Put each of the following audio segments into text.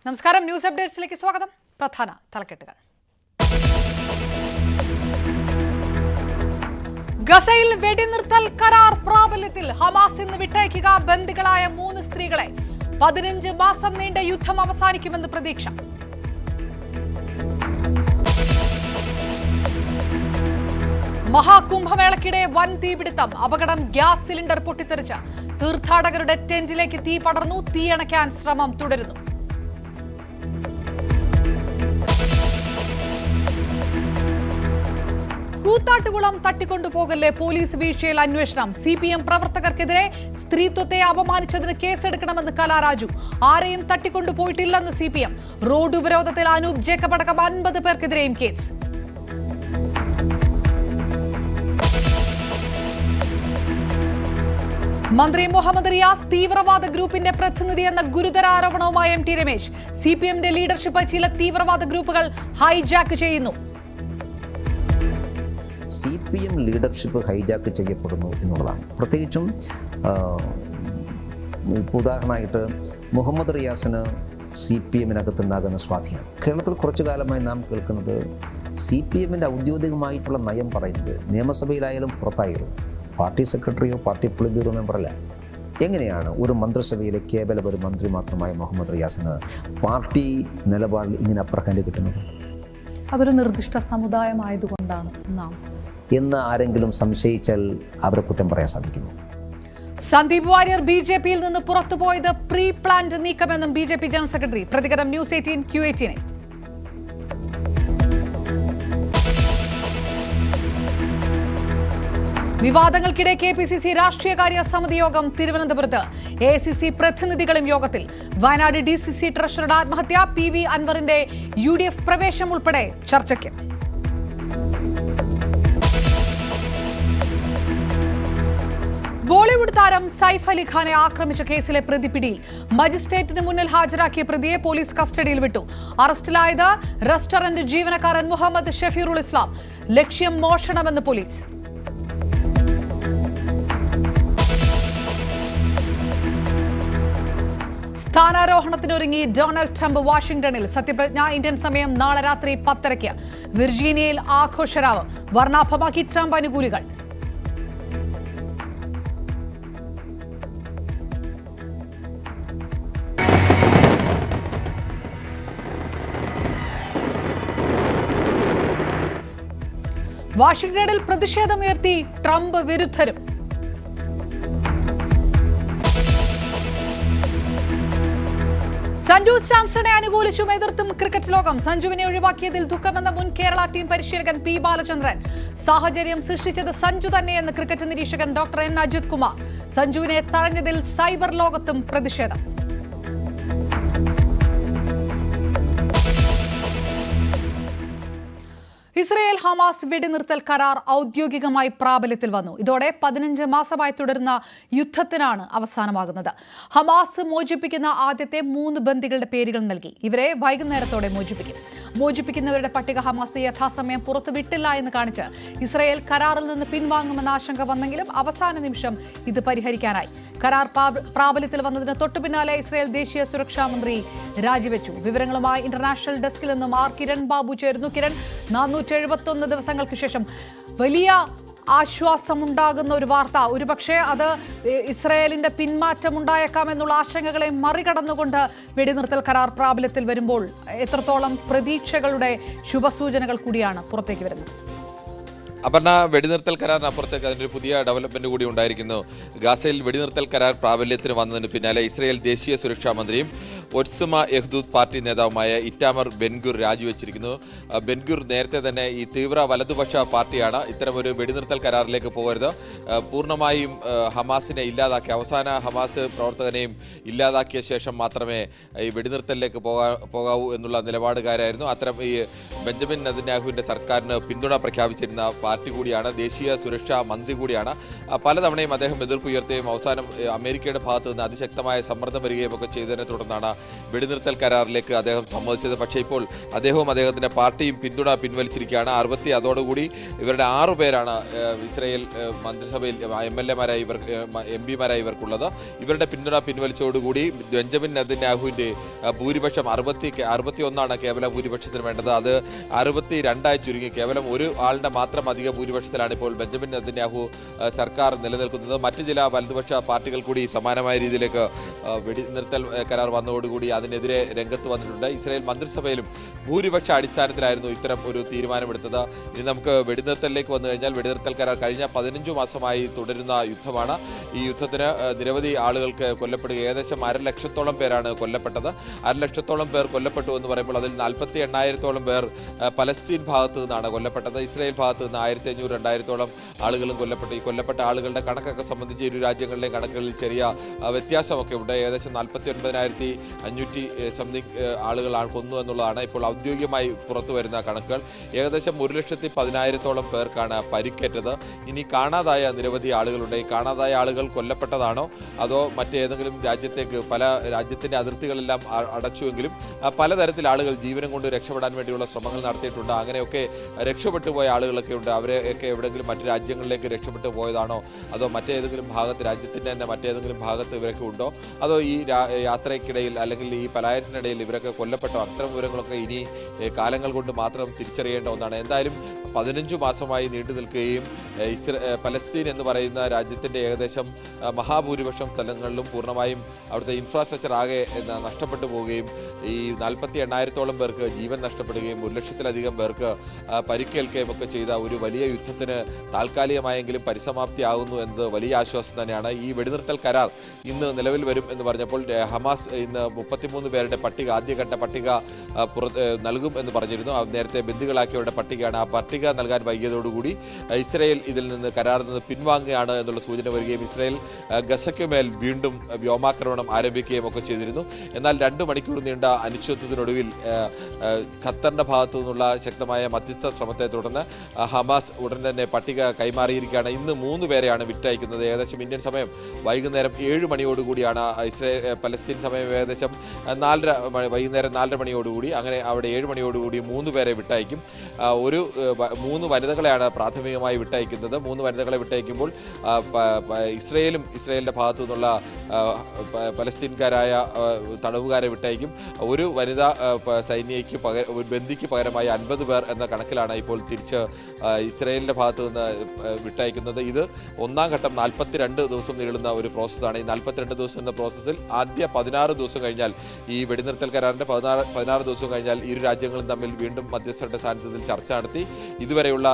നമസ്കാരം, ന്യൂസ് അപ്ഡേറ്റ്സിലേക്ക് സ്വാഗതം. പ്രധാന തലക്കെട്ടുകൾ. ഗസയിൽ വെടിനിർത്തൽ കരാർ പ്രാബല്യത്തിൽ. ഹമാസ് ഇന്ന് വിട്ടയക്കുക ബന്ദികളായ 3 സ്ത്രീകളെ. 15 മാസം നീണ്ട യുദ്ധം അവസാനിക്കുമെന്ന് പ്രതീക്ഷ. മഹാകുംഭമേളയ്ക്കിടെ വൻ തീപിടുത്തം. അപകടം, ഗ്യാസ് സിലിണ്ടർ പൊട്ടിത്തെറിച്ച്. തീർത്ഥാടകരുടെ ടെന്റിലേക്ക് തീ പടർന്നു. തീയണയ്ക്കാൻ ശ്രമം തുടരുന്നു. കൂത്താട്ടുകുളം തട്ടിക്കൊണ്ടുപോകല്ലേ, പോലീസ് വീഴ്ചയിൽ അന്വേഷണം. CPM പ്രവർത്തകർക്കെതിരെ സ്ത്രീത്വത്തെ അപമാനിച്ചതിന് കേസെടുക്കണമെന്ന് കലാരാജു. ആരെയും തട്ടിക്കൊണ്ടുപോയിട്ടില്ലെന്ന് CPM. റോഡ് ഉപരോധത്തിൽ അനൂപ് ജേക്കബ് അടക്കം 50 പേർക്കെതിരെയും കേസ്. മന്ത്രി മുഹമ്മദ് റിയാസ് തീവ്രവാദ ഗ്രൂപ്പിന്റെ പ്രതിനിധിയെന്ന ഗുരുതര ആരോപണവുമായി MT രമേശ്. CPMന്റെ ലീഡർഷിപ്പ് ചില തീവ്രവാദ ഗ്രൂപ്പുകൾ ഹൈജാക്ക് ചെയ്യുന്നു. CPM ലീഡർഷിപ്പ് ഹൈജാക്ക് ചെയ്യപ്പെടുന്നു എന്നുള്ളതാണ്. പ്രത്യേകിച്ചും ഉദാഹരണമായിട്ട് മുഹമ്മദ് റിയാസിന് CPMനകത്തുണ്ടാകുന്ന സ്വാധീനം. കേരളത്തിൽ കുറച്ചു കാലമായി നാം കേൾക്കുന്നത് CPMന്റെ ഔദ്യോഗികമായിട്ടുള്ള നയം പറയുന്നത് നിയമസഭയിലായാലും പുറത്തായാലും പാർട്ടി സെക്രട്ടറിയോ പാർട്ടി പൊളിറ്റ് ബ്യൂറോ മെമ്പറല്ല. എങ്ങനെയാണ് ഒരു മന്ത്രിസഭയിലെ കേവലം ഒരു മന്ത്രി മാത്രമായ മുഹമ്മദ് റിയാസിന് പാർട്ടി നിലപാടിൽ ഇങ്ങനെ അപ്പർ ഹാൻഡ് കിട്ടുന്നത്? അതൊരു നിർദ്ദിഷ്ട സമുദായമായതുകൊണ്ടാണ് എന്ന് ആരെങ്കിലും സംശയിച്ചാൽ അവരെ കുറ്റം പറയാൻ സാധിക്കുമോ? സന്ദീപ് വാര്യർ BJPയിൽ നിന്ന് പുറത്തുപോയത് പ്രീ പ്ലാൻഡ് നീക്കമെന്നും BJP ജനറൽ സെക്രട്ടറി. പ്രതികരണം ന്യൂസ് 18 Q18. വിവാദങ്ങൾക്കിടെ KPCC രാഷ്ട്രീയകാര്യ സമിതി യോഗം തിരുവനന്തപുരത്ത്. AICC പ്രതിനിധികളും യോഗത്തിൽ. വയനാട് DCC ട്രഷററുടെ ആത്മഹത്യ, PV അൻവറിന്റെ UDF പ്രവേശം ഉൾപ്പെടെ ചർച്ചയ്ക്ക്. ബോളിവുഡ് താരം സൈഫ് അലി ഖാനെ ആക്രമിച്ച കേസിലെ പ്രതി പിടിയിൽ. മജിസ്ട്രേറ്റിന് മുന്നിൽ ഹാജരാക്കിയ പ്രതിയെ പോലീസ് കസ്റ്റഡിയിൽ വിട്ടു. അറസ്റ്റിലായത് റെസ്റ്റോറന്റ് ജീവനക്കാരൻ മുഹമ്മദ് ഷഫീറുൽ ഇസ്ലാം. ലക്ഷ്യം മോഷണമെന്ന് പോലീസ്. സ്ഥാനാരോഹണത്തിനൊരുങ്ങി ഡൊണാൾഡ് ട്രംപ് വാഷിംഗ്ടണിൽ. സത്യപ്രതിജ്ഞ ഇന്ത്യൻ സമയം നാളെ രാത്രി 10:30. വിർജീനിയയിൽ ആഘോഷരാവ്. വർണ്ണാഭമാക്കി ട്രംപ് അനുകൂലികൾ. വാഷിംഗ്ടണിൽ പ്രതിഷേധമുയർത്തി ട്രംപ് വിരുദ്ധരും. സഞ്ജു സാംസണെ അനുകൂലിച്ചും എതിർത്തും ക്രിക്കറ്റ് ലോകം. സഞ്ജുവിനെ ഒഴിവാക്കിയതിൽ ദുഃഖമെന്ന മുൻ കേരള ടീം പരിശീലകൻ P ബാലചന്ദ്രൻ. സാഹചര്യം സൃഷ്ടിച്ചത് സഞ്ജു തന്നെയെന്ന് ക്രിക്കറ്റ് നിരീക്ഷകൻ Dr. N അജിത് കുമാർ. സഞ്ജുവിനെ തഴഞ്ഞതിൽ സൈബർ ലോകത്തും പ്രതിഷേധം. ഇസ്രയേൽ ഹമാസ് വെടിനിർത്തൽ കരാർ ഔദ്യോഗികമായി പ്രാബല്യത്തിൽ വന്നു. ഇതോടെ 15 മാസമായി തുടരുന്ന യുദ്ധത്തിനാണ് അവസാനമാകുന്നത്. ഹമാസ് മോചിപ്പിക്കുന്ന ആദ്യത്തെ 3 ബന്ദികളുടെ പേരുകൾ നൽകി. ഇവരെ വൈകുന്നേരത്തോടെ മോചിപ്പിക്കും. മോചിപ്പിക്കുന്നവരുടെ പട്ടിക ഹമാസ് യഥാസമയം പുറത്തുവിട്ടില്ല എന്ന് കാണിച്ച് ഇസ്രയേൽ കരാറിൽ നിന്ന് പിൻവാങ്ങുമെന്ന ആശങ്ക വന്നെങ്കിലും അവസാന നിമിഷം ഇത് പരിഹരിക്കാനായി. കരാർ പ്രാബല്യത്തിൽ വന്നതിന് തൊട്ടുപിന്നാലെ ഇസ്രയേൽ ദേശീയ സുരക്ഷാ മന്ത്രി രാജിവെച്ചു. വിവരങ്ങളുമായി ഇന്റർനാഷണൽ ഡെസ്കിൽ നിന്നും കിരൺ ബാബു ചേരുന്നു. കിരൺ, 471 ദിവസങ്ങൾക്ക് ശേഷം വലിയ ആശ്വാസമുണ്ടാകുന്ന ഒരു വാർത്ത. ഒരുപക്ഷെ അത് ഇസ്രയേലിന്റെ പിന്മാറ്റമുണ്ടായേക്കാം എന്നുള്ള ആശങ്കകളെ മറികടന്നുകൊണ്ട് വെടിനിർത്തൽ കരാർ പ്രാബല്യത്തിൽ വരുമ്പോൾ എത്രത്തോളം പ്രതീക്ഷകളുടെ ശുഭസൂചനകൾ കൂടിയാണ് പുറത്തേക്ക് വരുന്നത്? അപർണ, വെടിനിർത്തൽ കരാറിനപ്പുറത്തേക്ക് അതിൻ്റെ ഒരു പുതിയ ഡെവലപ്മെന്റ് കൂടി ഉണ്ടായിരിക്കുന്നു. ഗാസയിൽ വെടിനിർത്തൽ കരാർ പ്രാബല്യത്തിന് വന്നതിന് പിന്നാലെ ഇസ്രയേൽ ദേശീയ സുരക്ഷാ മന്ത്രിയും ഒറ്റ്സുമ യഹ്ദൂദ് പാർട്ടി നേതാവുമായ ഇറ്റാമർ ബെൻഗുർ രാജിവെച്ചിരിക്കുന്നു. ബെൻഗുർ നേരത്തെ തന്നെ ഈ തീവ്ര വലതുപക്ഷ പാർട്ടിയാണ്. ഇത്തരമൊരു വെടിനിർത്തൽ കരാറിലേക്ക് പോകരുത്, പൂർണ്ണമായും ഹമാസിനെ ഇല്ലാതാക്കി അവസാന ഹമാസ് പ്രവർത്തകനെയും ഇല്ലാതാക്കിയ ശേഷം മാത്രമേ ഈ വെടിനിർത്തലിലേക്ക് പോകാവൂ എന്നുള്ള നിലപാടുകാരായിരുന്നു. അത്തരം ഈ ബെഞ്ചമിൻ നെതന്യാഹുവിൻ്റെ സർക്കാരിന് പിന്തുണ പ്രഖ്യാപിച്ചിരുന്ന പാർട്ടി കൂടിയാണ്, ദേശീയ സുരക്ഷാ മന്ത്രി കൂടിയാണ്. പലതവണയും അദ്ദേഹം എതിർപ്പ് ഉയർത്തുകയും അവസാനം അമേരിക്കയുടെ ഭാഗത്തു നിന്ന് അതിശക്തമായ സമ്മർദ്ദം വരികയും ഒക്കെ ചെയ്തതിനെ തുടർന്നാണ് വെടിനിർത്തൽ കരാറിലേക്ക് അദ്ദേഹം സമ്മതിച്ചത്. പക്ഷേ ഇപ്പോൾ അദ്ദേഹവും അദ്ദേഹത്തിൻ്റെ പാർട്ടിയും പിന്തുണ പിൻവലിച്ചിരിക്കുകയാണ്. അതോടുകൂടി ഇവരുടെ 6 പേരാണ് ഇസ്രായേൽ മന്ത്രിസഭയിൽ എം പിമാരായി ഇവർക്കുള്ളത്. ഇവരുടെ പിന്തുണ പിൻവലിച്ചതോടുകൂടി ബെഞ്ചമിൻ നെതന്യാഹുവിൻ്റെ ഭൂരിപക്ഷം 61 കേവല ഭൂരിപക്ഷത്തിന് വേണ്ടത്. അത് 62 ചുരുങ്ങി കേവലം ഒരു ആളുടെ മാത്രം അധിക ഭൂരിപക്ഷത്തിലാണ് ഇപ്പോൾ ബെഞ്ചമിൻ നെതന്യാഹു സർക്കാർ നിലനിൽക്കുന്നത്. മറ്റ് ചില വലതുപക്ഷ പാർട്ടികൾ കൂടി സമാനമായ രീതിയിലേക്ക് വെടിനിർത്തൽ കരാർ വന്നതോടുകൂടി അതിനെതിരെ രംഗത്ത് വന്നിട്ടുണ്ട്. ഇസ്രായേൽ മന്ത്രിസഭയിലും ഭൂരിപക്ഷ അടിസ്ഥാനത്തിലായിരുന്നു ഇത്തരം ഒരു തീരുമാനമെടുത്തത്. ഇനി നമുക്ക് വെടിനിർത്തലിലേക്ക് വന്നു കഴിഞ്ഞാൽ വെടിനിർത്തൽ കരാർ കഴിഞ്ഞ 15 മാസമായി തുടരുന്ന യുദ്ധമാണ്. ഈ യുദ്ധത്തിന് നിരവധി ആളുകൾക്ക് കൊല്ലപ്പെടുക, ഏകദേശം 1,00,000-ഓളം പേരാണ് കൊല്ലപ്പെട്ടത്. 1,00,000-ഓളം പേർ കൊല്ലപ്പെട്ടു എന്ന് പറയുമ്പോൾ അതിൽ 48,000-ഓളം പേർ പലസ്തീൻ ഭാഗത്തു നിന്നാണ് കൊല്ലപ്പെട്ടത്. ഇസ്രായേൽ ഭാഗത്ത് നിന്ന് 1,500-2,000-ഓളം ആളുകളും കൊല്ലപ്പെട്ടു. ഈ കൊല്ലപ്പെട്ട ആളുകളുടെ കണക്കൊക്കെ സംബന്ധിച്ച് ഇരു രാജ്യങ്ങളിലെയും കണക്കുകളിൽ ചെറിയ വ്യത്യാസമൊക്കെ ഉണ്ട്. ഏകദേശം 49,500 സംതിങ് ആളുകളാണ് കൊന്നു എന്നുള്ളതാണ് ഇപ്പോൾ ഔദ്യോഗികമായി പുറത്തു വരുന്ന കണക്കുകൾ. ഏകദേശം 1,10,000-ഓളം പേർക്കാണ് പരിക്കേറ്റത്. ഇനി കാണാതായ നിരവധി ആളുകളുണ്ട്. ഈ കാണാതായ ആളുകൾ കൊല്ലപ്പെട്ടതാണോ അതോ മറ്റേതെങ്കിലും രാജ്യത്തേക്ക്, പല രാജ്യത്തിൻ്റെ അതിർത്തികളെല്ലാം അടച്ചുവെങ്കിലും പലതരത്തിൽ ആളുകൾ ജീവനം കൊണ്ട് രക്ഷപ്പെടാൻ വേണ്ടിയുള്ള ശ്രമങ്ങൾ നടത്തിയിട്ടുണ്ട്. അങ്ങനെയൊക്കെ രക്ഷപ്പെട്ടു പോയ ആളുകളൊക്കെ ഉണ്ട്. അവരെയൊക്കെ എവിടെയെങ്കിലും മറ്റു രാജ്യങ്ങളിലേക്ക് രക്ഷപ്പെട്ടു പോയതാണോ അതോ മറ്റേതെങ്കിലും ഭാഗത്ത്, രാജ്യത്തിൻ്റെ തന്നെ മറ്റേതെങ്കിലും ഭാഗത്ത് ഇവരൊക്കെ ഉണ്ടോ അതോ ഈ യാത്രയ്ക്കിടയിൽ അല്ലെങ്കിൽ ഈ പലായനത്തിനിടയിൽ ഇവരൊക്കെ കൊല്ലപ്പെട്ടോ? അത്തരം വിവരങ്ങളൊക്കെ ഇനി കാലങ്ങൾ കൊണ്ട് മാത്രം തിരിച്ചറിയേണ്ട ഒന്നാണ്. എന്തായാലും 15 മാസമായി നീണ്ടു നിൽക്കുകയും പലസ്തീൻ എന്ന് പറയുന്ന രാജ്യത്തിൻ്റെ ഏകദേശം മഹാഭൂരിപക്ഷം സ്ഥലങ്ങളിലും പൂർണ്ണമായും അവിടുത്തെ ഇൻഫ്രാസ്ട്രക്ചർ ആകെ നഷ്ടപ്പെട്ടു പോവുകയും ഈ 48,000-ഓളം പേർക്ക് ജീവൻ നഷ്ടപ്പെടുകയും 1,00,000-ലധികം പേർക്ക് പരിക്കേൽക്കുകയും ഒക്കെ ചെയ്ത ഒരു വലിയ യുദ്ധത്തിന് താൽക്കാലികമായെങ്കിലും പരിസമാപ്തിയാകുന്നു എന്നത് വലിയ ആശ്വാസം തന്നെയാണ്. ഈ വെടിനിർത്തൽ കരാർ ഇന്ന് നിലവിൽ വരും എന്ന് പറഞ്ഞപ്പോൾ ഹമാസ് ഇന്ന് 33 പേരുടെ പട്ടിക, ആദ്യഘട്ട പട്ടിക നൽകും എന്ന് പറഞ്ഞിരുന്നു. നേരത്തെ ബന്ദികളാക്കിയവരുടെ പട്ടികയാണ്. ആ പട്ടിക നൽകാൻ വൈകിയതോടുകൂടി ഇസ്രായേൽ ഇതിൽ നിന്ന് കരാറിൽ നിന്ന് പിൻവാങ്ങുകയാണ് എന്നുള്ള സൂചന വരികയും ഇസ്രായേൽ ഗസയ്ക്കുമേൽ വീണ്ടും വ്യോമാക്രമണം ആരംഭിക്കുകയും ഒക്കെ ചെയ്തിരുന്നു. എന്നാൽ 2 മണിക്കൂർ നീണ്ട അനിശ്ചിതത്വത്തിനൊടുവിൽ ഖത്തറിൻ്റെ ഭാഗത്തു നിന്നുള്ള ശക്തമായ മധ്യസ്ഥ ശ്രമത്തെ തുടർന്ന് ഹമാസ് ഉടൻ തന്നെ പട്ടിക കൈമാറിയിരിക്കുകയാണ്. ഇന്ന് 3 പേരെയാണ് വിട്ടയക്കുന്നത്. ഏകദേശം ഇന്ത്യൻ സമയം വൈകുന്നേരം 7 മണിയോടുകൂടിയാണ്, പലസ്തീൻ സമയം ഏകദേശം വൈകുന്നേരം 4:30 മണിയോടുകൂടി, അങ്ങനെ അവിടെ 7 മണിയോടുകൂടി 3 പേരെ വിട്ടയക്കും. 3 വനിതകളെയാണ് പ്രാഥമികമായി വിട്ടയക്കുന്നത്. 3 വനിതകളെ വിട്ടയക്കുമ്പോൾ ഇസ്രായേലിൻ്റെ ഭാഗത്തു നിന്നുള്ള പലസ്തീൻകാരായ തടവുകാരെ വിട്ടയക്കും. ഒരു വനിതാ ഒരു ബന്ദിക്ക് പകരമായി 50 പേർ എന്ന കണക്കിലാണ് ഇപ്പോൾ തിരിച്ച് ഇസ്രായേലിൻ്റെ ഭാഗത്തു നിന്ന് വിട്ടയക്കുന്നത്. ഇത് ഒന്നാം ഘട്ടം 42 ദിവസം നീളുന്ന ഒരു പ്രോസസ്സാണ്. ഈ 42 ദിവസം എന്ന പ്രോസസ്സിൽ ആദ്യ 16 ദിവസം കഴിഞ്ഞാൽ, ഈ വെടിനിർത്തൽ കരാറിൻ്റെ 16 ദിവസം കഴിഞ്ഞാൽ ഇരു രാജ്യങ്ങളും തമ്മിൽ വീണ്ടും മധ്യസ്ഥരുടെ സാന്നിധ്യത്തിൽ ചർച്ച നടത്തി ഇതുവരെയുള്ള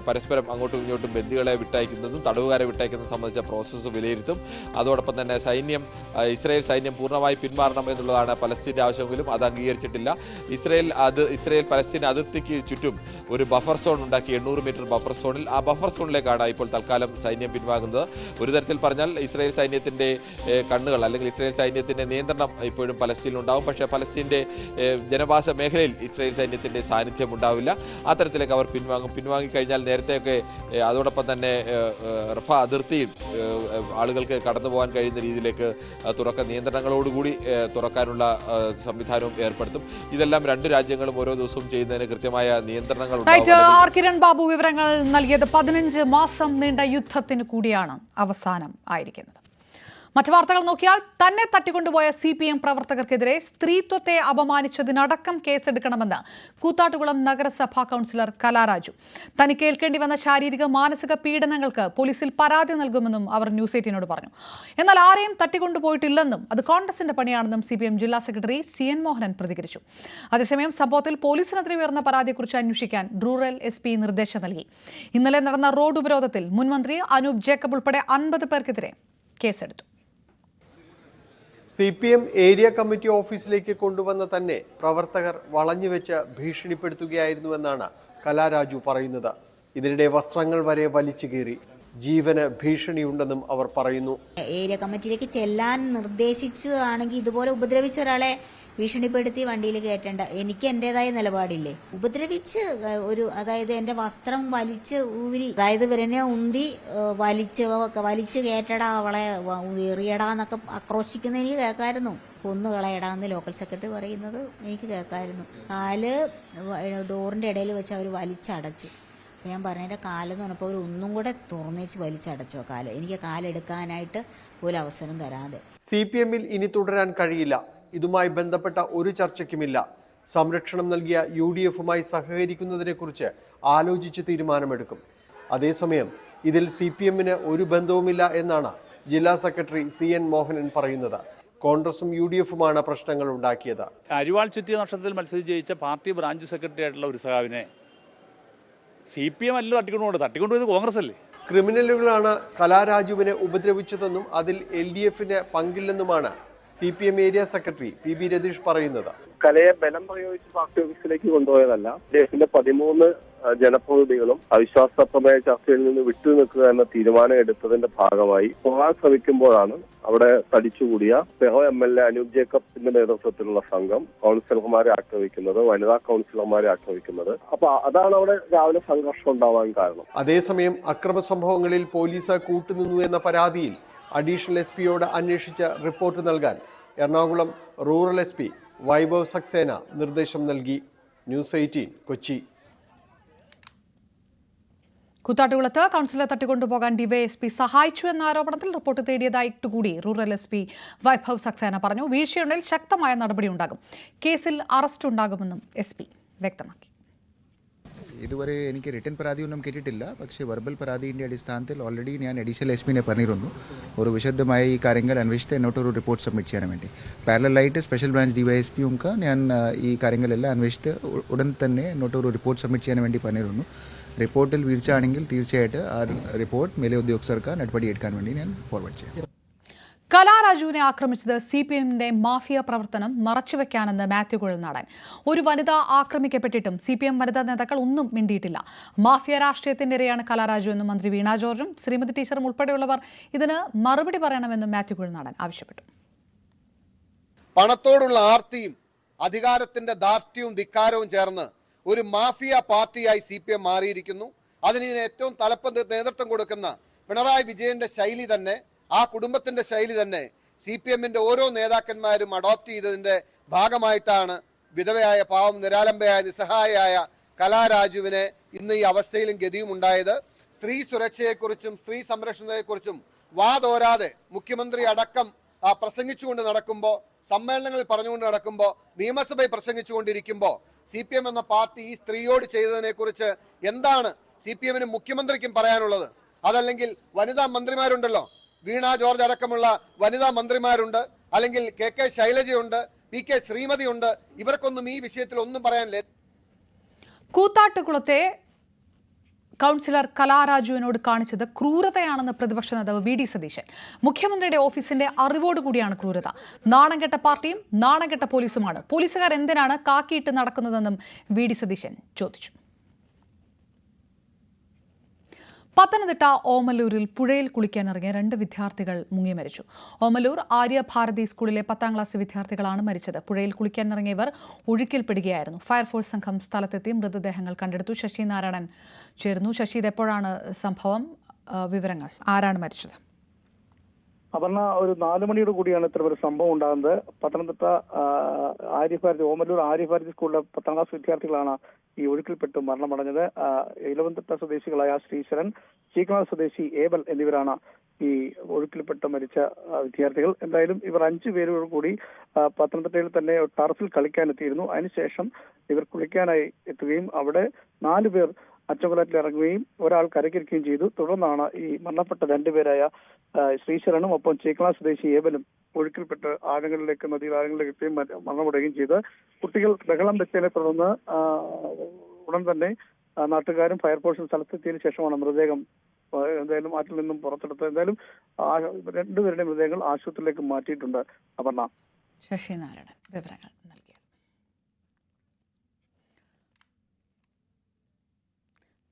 പരസ്പരം അങ്ങോട്ടും ഇങ്ങോട്ടും ബന്ദികളെ വിട്ടയക്കുന്നതും തടവുകാരെ വിട്ടയക്കുന്നതും സംബന്ധിച്ച പ്രോസസ്സ് വിലയിരുത്തും. അതോടൊപ്പം തന്നെ ഇസ്രായേൽ സൈന്യം പൂർണ്ണമായി പിന്മാറണം എന്നുള്ളതാണ് പലസ്തീൻ്റെ ആവശ്യമെങ്കിലും അത് അംഗീകരിച്ചിട്ടില്ല. ഇസ്രായേൽ പലസ്തീൻ അതിർത്തിക്ക് ചുറ്റും ഒരു ബഫർ സോൺ ഉണ്ടാക്കി, 800 മീറ്റർ ബഫർ സോണിൽ, ആ ബഫർ സോണിലേക്കാണ് ഇപ്പോൾ തൽക്കാലം സൈന്യം പിൻവാങ്ങുന്നത്. ഒരു തരത്തിൽ പറഞ്ഞാൽ ഇസ്രായേൽ സൈന്യത്തിൻ്റെ കണ്ണുകൾ അല്ലെങ്കിൽ ഇസ്രായേൽ സൈന്യത്തിൻ്റെ നിയന്ത്രണം ഇപ്പോഴും പലസ്തീനിലുണ്ടാവും. പക്ഷേ പലസ്തീൻ്റെ ജനവാസ മേഖലയിൽ ഇസ്രായേൽ സൈന്യത്തിൻ്റെ സാന്നിധ്യം ഉണ്ടാവില്ല. ആ തരത്തിലേക്ക് അവർ പിൻവാങ്ങിക്കഴിഞ്ഞാൽ നേരത്തെയൊക്കെ അതോടൊപ്പം തന്നെ റഫ അതിർത്തിയിൽ ആളുകൾക്ക് കടന്നു പോകാൻ കഴിയുന്ന രീതിയിലേക്ക് നിയന്ത്രണങ്ങളോടുകൂടി തുറക്കാനുള്ള സംവിധാനവും ഏർപ്പെടുത്തും. ഇതെല്ലാം 2 രാജ്യങ്ങളും ഓരോ ദിവസവും ചെയ്യുന്നതിന് കൃത്യമായ നിയന്ത്രണങ്ങൾ ആർ കിരൺ ബാബു വിവരങ്ങൾ നൽകിയത്. 15 മാസം നീണ്ട യുദ്ധത്തിന് കൂടിയാണ് അവസാനം ആയിരിക്കുന്നത്. മറ്റു വാർത്തകൾ നോക്കിയാൽ, തന്നെ തട്ടിക്കൊണ്ടുപോയ CPM പ്രവർത്തകർക്കെതിരെ സ്ത്രീത്വത്തെ അപമാനിച്ചതിനടക്കം കേസെടുക്കണമെന്ന് കൂത്താട്ടുകുളം നഗരസഭാ കൗൺസിലർ കലാരാജു. തനിക്ക് ഏൽക്കേണ്ടി വന്ന ശാരീരിക മാനസിക പീഡനങ്ങൾക്ക് പോലീസിൽ പരാതി നൽകുമെന്നും അവർ ന്യൂസ് 18നോട് പറഞ്ഞു. എന്നാൽ ആരെയും തട്ടിക്കൊണ്ടുപോയിട്ടില്ലെന്നും അത് കോൺഗ്രസിന്റെ പണിയാണെന്നും CPM ജില്ലാ സെക്രട്ടറി CN മോഹനൻ പ്രതികരിച്ചു. അതേസമയം സംഭവത്തിൽ പോലീസിനെതിരെ ഉയർന്ന പരാതിയെക്കുറിച്ച് അന്വേഷിക്കാൻ റൂറൽ SP നിർദ്ദേശം നൽകി. ഇന്നലെ നടന്ന റോഡ് ഉപരോധത്തിൽ മുൻമന്ത്രി അനൂപ് ജേക്കബ് ഉൾപ്പെടെ 50 പേർക്കെതിരെ കേസെടുത്തു. CPM ഏരിയ കമ്മിറ്റി ഓഫീസിലേക്ക് കൊണ്ടുവന്ന തന്നെ പ്രവർത്തകർ വളഞ്ഞുവെച്ച് ഭീഷണിപ്പെടുത്തുകയായിരുന്നുവെന്നാണ് കലാരാജു പറയുന്നത്. ഇതിനിടെ വസ്ത്രങ്ങൾ വരെ വലിച്ചു കീറി. ജീവന് ഭീഷണിയുണ്ടെന്നും അവർ പറയുന്നു. ഏരിയ കമ്മിറ്റിയിലേക്ക് ചെല്ലാൻ നിർദ്ദേശിച്ചതാണെങ്കിൽ ഇതുപോലെ ഉപദ്രവിച്ച ഒരാളെ ഭീഷണിപ്പെടുത്തി വണ്ടിയിൽ കയറ്റേണ്ട. എനിക്ക് എന്റേതായ നിലപാടില്ലേ. ഉപദ്രവിച്ച് അതായത് എന്റെ വസ്ത്രം വലിച്ച് ഊരി, അതായത് ഇവരെന്നെ ഉന്തി വലിച്ച് കയറ്റടാ, അവളെ എറിയടാന്നൊക്കെ ആക്രോശിക്കുന്ന എനിക്ക് കേൾക്കായിരുന്നു. കൊന്നു കളയടാന്ന് ലോക്കൽ സെക്രട്ടറി പറയുന്നത് എനിക്ക് കേൾക്കായിരുന്നു. കാല് ഡോറിന്റെ ഇടയിൽ വെച്ച് അവർ വലിച്ചടച്ചു. ഞാൻ പറഞ്ഞ എൻ്റെ കാലെന്ന് പറഞ്ഞപ്പോൾ അവർ ഒന്നും കൂടെ തുറന്നേച്ച് വലിച്ചടച്ചോ കാല്. എനിക്ക് കാലെടുക്കാനായിട്ട് ഒരു അവസരം തരാതെ. CPM-ൽ ഇനി തുടരാൻ കഴിയില്ല. ഇതുമായി ബന്ധപ്പെട്ട ഒരു ചർച്ചയ്ക്കുമില്ല. സംരക്ഷണം നൽകിയ UDF-മായി സഹകരിക്കുന്നതിനെ കുറിച്ച് ആലോചിച്ച് തീരുമാനമെടുക്കും. അതേസമയം ഇതിൽ CPM-ന് ഒരു ബന്ധവുമില്ല എന്നാണ് ജില്ലാ സെക്രട്ടറി CN മോഹനൻ പറയുന്നത്. കോൺഗ്രസും UDF-ഉമാണ് പ്രശ്നങ്ങൾ ഉണ്ടാക്കിയത്. അരിവാൾ ചുറ്റിയ നക്ഷത്രത്തിൽ മത്സരിച്ച് ജയിച്ച പാർട്ടി ബ്രാഞ്ച് സെക്രട്ടറി ആയിട്ടുള്ള ഒരു സഖാവിനെ CPM അല്ല തട്ടിക്കൊണ്ടുപോയത് കോൺഗ്രസ് അല്ലേ. ക്രിമിനലുകളാണ് കലാരാജുവിനെ ഉപദ്രവിച്ചതെന്നും അതിൽ LDF-ന് പങ്കില്ലെന്നുമാണ് CPM area secretary PB Ratheesh പറയുന്നത്. കലയെ ബലം പ്രയോഗിച്ച് പാർട്ടി ഓഫീസിലേക്ക് കൊണ്ടുപോയതല്ല. LDF-ന്റെ 13 ജനപ്രതിനിധികളും അവിശ്വാസ പ്രമേയ ചർച്ചയിൽ നിന്ന് വിട്ടുനിൽക്കുക എന്ന തീരുമാനം എടുത്തതിന്റെ ഭാഗമായി പോകാൻ ശ്രമിക്കുമ്പോഴാണ് അവിടെ തടിച്ചുകൂടിയ പെഹോ MLA അനൂപ് ജേക്കബിന്റെ നേതൃത്വത്തിലുള്ള സംഘം കൗൺസിലർമാരെ ആക്രമിക്കുന്നത്, വനിതാ കൗൺസിലർമാരെ ആക്രമിക്കുന്നത്. അപ്പൊ അതാണ് അവിടെ രാവിലെ സംഘർഷം ഉണ്ടാവാൻ കാരണം. അതേസമയം അക്രമ സംഭവങ്ങളിൽ പോലീസ് കൂട്ടുനിന്നു എന്ന പരാതിയിൽ അഡീഷണൽ SP-യോട് അന്വേഷിച്ച് റിപ്പോർട്ട് നൽകാൻ എറണാകുളം റൂറൽ SP വൈഭവ് സക്സേന നിർദ്ദേശം നൽകി. ന്യൂസ് 18 കൊച്ചി. കൂത്താട്ടുകുളത്ത് കൗൺസിലറെ തട്ടിക്കൊണ്ടുപോകാൻ DYSP സഹായിച്ചു എന്ന ആരോപണത്തിൽ റിപ്പോർട്ട് തേടിയതായിട്ട് കൂടി റൂറൽ SP വൈഭവ് സക്സേന പറഞ്ഞു. വീഴ്ചയുണ്ടെങ്കിൽ ശക്തമായ നടപടിയുണ്ടാകും. കേസിൽ അറസ്റ്റ് ഉണ്ടാകുമെന്നും SP വ്യക്തമാക്കി. ഇതുവരെ എനിക്ക് റിട്ടൺ പരാതിയൊന്നും കിട്ടിയിട്ടില്ല. പക്ഷേ വെർബൽ പരാതിയുടെ അടിസ്ഥാനത്തിൽ ഓൾറെഡി ഞാൻ അഡീഷണൽ SP-നെ പറഞ്ഞിരുന്നു ഒരു വിശദമായ ഈ കാര്യങ്ങൾ അന്വേഷിച്ച് എന്നോട്ടൊരു റിപ്പോർട്ട് സബ്മിറ്റ് ചെയ്യാൻ വേണ്ടി. പാരലായിട്ട് സ്പെഷ്യൽ ബ്രാഞ്ച് DYSP-ക്ക് ഞാൻ ഈ കാര്യങ്ങളെല്ലാം അന്വേഷിച്ച് ഉടൻ തന്നെ എന്നോട്ടൊരു റിപ്പോർട്ട് സബ്മിറ്റ് ചെയ്യാൻ വേണ്ടി പറഞ്ഞിരുന്നു. റിപ്പോർട്ടിൽ വീഴ്ച ആണെങ്കിൽ തീർച്ചയായിട്ടും ആ റിപ്പോർട്ട് മേലെ ഉദ്യോഗസ്ഥർക്ക് നടപടിയെടുക്കാൻ വേണ്ടി ഞാൻ ഫോർവേഡ് ചെയ്യാം. കലാരാജുവിനെ ആക്രമിച്ചത് CPM-ന്റെ മാഫിയ പ്രവർത്തനം മറച്ചുവെക്കാനെന്ന് മാത്യു കുഴൽനാടൻ. ഒരു വനിത ആക്രമിക്കപ്പെട്ടിട്ടും CPM വനിതാ നേതാക്കൾ ഒന്നും മിണ്ടിയിട്ടില്ല. മാഫിയ രാഷ്ട്രീയത്തിന്റെ ഇരയാണ് കലാരാജു എന്നും മന്ത്രി വീണ ജോർജും ശ്രീമതി ടീച്ചറും ഉൾപ്പെടെയുള്ളവർ ഇതിന് മറുപടി പറയണമെന്നും മാത്യു കുഴൽനാടൻ ആവശ്യപ്പെട്ടു. പണത്തോടുള്ള ആർത്തിയും അധികാരത്തിന്റെ ധാർഷ്ട്യവും ധിക്കാരവും ചേർന്ന് ഒരു മാഫിയ പാർട്ടിയായി CPM മാറിയിരിക്കുന്നു. അതിന് ഏറ്റവും തലപ്പത്ത് നേതൃത്വം കൊടുക്കുന്ന പിണറായി വിജയന്റെ ശൈലി തന്നെ, ആ കുടുംബത്തിന്റെ ശൈലി തന്നെ CPM-ന്റെ ഓരോ നേതാക്കന്മാരും അഡോപ്റ്റ് ചെയ്തതിന്റെ ഭാഗമായിട്ടാണ് വിധവയായ പാവം നിരാലംബയായ നിസ്സഹായയായ കലാരാജുവിനെ ഇന്ന് ഈ അവസ്ഥയിലും ഗതിയും ഉണ്ടായത്. സ്ത്രീ സുരക്ഷയെക്കുറിച്ചും സ്ത്രീ സംരക്ഷണത്തെക്കുറിച്ചും വാതോരാതെ മുഖ്യമന്ത്രി അടക്കം പ്രസംഗിച്ചുകൊണ്ട് നടക്കുമ്പോൾ, സമ്മേളനങ്ങളിൽ പറഞ്ഞുകൊണ്ട് നടക്കുമ്പോൾ, നിയമസഭയിൽ പ്രസംഗിച്ചുകൊണ്ടിരിക്കുമ്പോൾ CPM എന്ന പാർട്ടി ഈ സ്ത്രീയോട് ചെയ്തതിനെ കുറിച്ച് എന്താണ് CPM-നും മുഖ്യമന്ത്രിക്കും പറയാനുള്ളത്? അതല്ലെങ്കിൽ വനിതാ മന്ത്രിമാരുണ്ടല്ലോ, വീണ ജോർജ് അടക്കമുള്ള വനിതാ മന്ത്രിമാരുണ്ട്, അല്ലെങ്കിൽ KK ശൈലജയുണ്ട്, PK ശ്രീമതിയുണ്ട്. ഇവർക്കൊന്നും ഈ വിഷയത്തിൽ ഒന്നും പറയാനില്ല. കൂത്താട്ടുകുളത്തെ കൗൺസിലർ കലാരാജുവിനോട് കാണിച്ചത് ക്രൂരതയാണെന്ന് പ്രതിപക്ഷ നേതാവ് VD സതീശൻ. മുഖ്യമന്ത്രിയുടെ ഓഫീസിന്റെ അറിവോടുകൂടിയാണ് ക്രൂരത. നാണംകെട്ട പാർട്ടിയും നാണംകെട്ട പോലീസുമാണ്. പോലീസുകാർ എന്തിനാണ് കാക്കിയിട്ട് നടക്കുന്നതെന്നും VD സതീശൻ ചോദിച്ചു. പത്തനംതിട്ട ഓമലൂരിൽ പുഴയിൽ കുളിക്കാനിറങ്ങിയ 2 വിദ്യാർത്ഥികൾ മുങ്ങി മരിച്ചു. ഓമലൂർ ആര്യഭാരതി സ്കൂളിലെ 10ാം ക്ലാസ് വിദ്യാർത്ഥികളാണ് മരിച്ചത്. പുഴയിൽ കുളിക്കാനിറങ്ങിയവർ ഒഴുക്കിൽപ്പെടുകയായിരുന്നു. ഫയർഫോഴ്സ് സംഘം സ്ഥലത്തെത്തി മൃതദേഹങ്ങൾ കണ്ടെടുത്തു. ശശി നാരായണൻ ചേർന്നു. ശശി, ഇതെപ്പോഴാണ് സംഭവം? വിവരങ്ങൾ, ആരാണ് മരിച്ചത്? അപർണ, ഒരു 4 മണിയോട് കൂടിയാണ് ഇത്തരം ഒരു സംഭവം ഉണ്ടാകുന്നത്. പത്തനംതിട്ട ഓമലൂർ ആര്യഭാരതി സ്കൂളിലെ 10ാം ക്ലാസ് വിദ്യാർത്ഥികളാണ് ഈ ഒഴുക്കിൽപ്പെട്ട് മരണമടഞ്ഞത്. ഇലവന്തിട്ട സ്വദേശികളായ ശ്രീശരൻ, ചീക്കനാട് സ്വദേശി ഏബൽ എന്നിവരാണ് ഈ ഒഴുക്കിൽപ്പെട്ട് മരിച്ച വിദ്യാർത്ഥികൾ. എന്തായാലും ഇവർ 5 പേരോട് കൂടി പത്തനംതിട്ടയിൽ തന്നെ ടർഫിൽ കളിക്കാനെത്തിയിരുന്നു. അതിനുശേഷം ഇവർ കുളിക്കാനായി എത്തുകയും അവിടെ 4 പേർ അച്ചൻകുളത്തിൽ ഇറങ്ങുകയും ഒരാൾ കരയ്ക്കിരിക്കുകയും ചെയ്തു. തുടർന്നാണ് ഈ മരണപ്പെട്ട 2 പേരായ ശ്രീശരനും ഒപ്പം ചേക്കള സ്വദേശി ഏബലും ഒഴുക്കിൽപ്പെട്ട് നദീ ആഴങ്ങളിലേക്ക് എത്തുകയും മരണമടയുകയും ചെയ്ത്. കുട്ടികൾ ബഹളം വെച്ചതിനെ തുടർന്ന് ഉടൻ തന്നെ നാട്ടുകാരും ഫയർഫോഴ്സും സ്ഥലത്തെത്തിയതിനു ശേഷമാണ് മൃതദേഹം എന്തായാലും ആറ്റിൽ നിന്നും പുറത്തെടുത്തത്. എന്തായാലും 2 പേരുടെ മൃതദേഹങ്ങൾ ആശുപത്രിയിലേക്ക് മാറ്റിയിട്ടുണ്ട്. അപർണ. ശശിനാരായണൻ വിവരങ്ങൾ നൽകി.